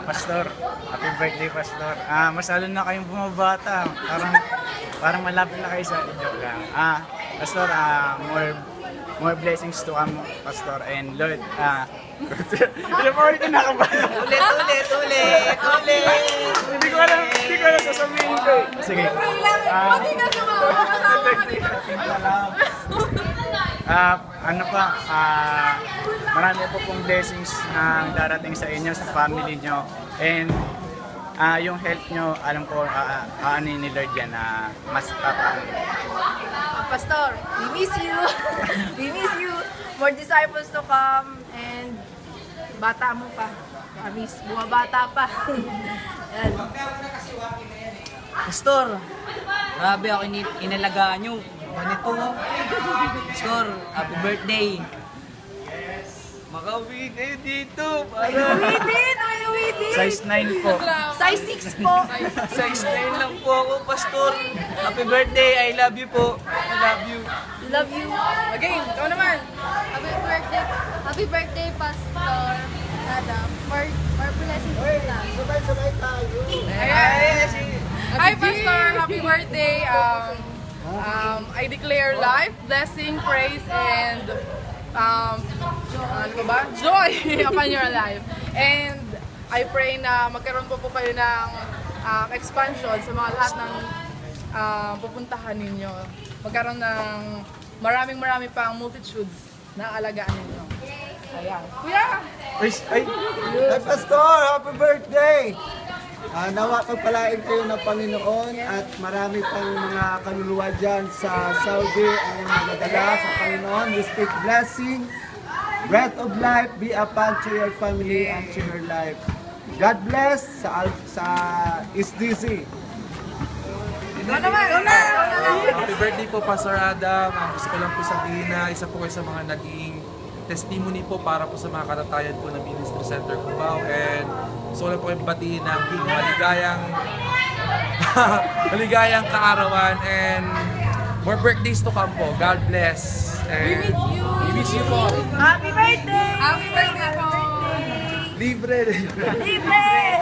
Pastor, happy birthday, Pastor. Masalo na kayong bumabata. Parang malapit na kayo sa joke lang. Pastor, more blessings to come, Pastor. And Lord, hindi po rin kinakabahan. Ulit. Hindi ko alam sasabihin ko. Sige. Marami po pong blessings na darating sa inyo, sa family nyo. And yung health nyo, alam ko, ano ni Lord yan, mas tatang. Pastor, we miss you. We miss you. More disciples to come. And bata mo pa. Promise, bumabata pa. Yan. Pastor, grabe ako inalagaan nyo. Ganito mo. Pastor, happy birthday. Makauwi kayo dito. Size 9 po. Size 6 po. Size 9 lang po ako, Pastor. Happy birthday. I love you po. I love you. Love you. Again, ikaw naman. Happy birthday, Pastor Adam. For blessing po lang. Hi, Pastor. Happy birthday. I declare life, blessing, praise, and ano ba? Joy upon your life. And I pray na magkaroon po kayo ng expansion sa mga lahat ng pupuntahan ninyo. Magkaroon ng maraming pang multitudes na alagaan ninyo. Ayan. Kuya! Ay, Pastor, happy birthday! Nawa pagpalain kayo ng Panginoon at marami pang mga kaluluwa dyan sa Saudi ang nagadala sa Panginoon. We speak blessing, breath of life, be upon to your family and to your life. God bless sa SDC. Happy birthday po, Pastor Adam. Gusto ko lang po sabihin na isa po kayo sa mga naging testimony po para po sa mga katatayan po ng Ministry Center Cubao. And gusto ko lang po kayo batiin ng maligayang kaarawan and more birthdays to come po. God bless. And we miss you po. Happy birthday! Happy birthday po! Libre. Libre!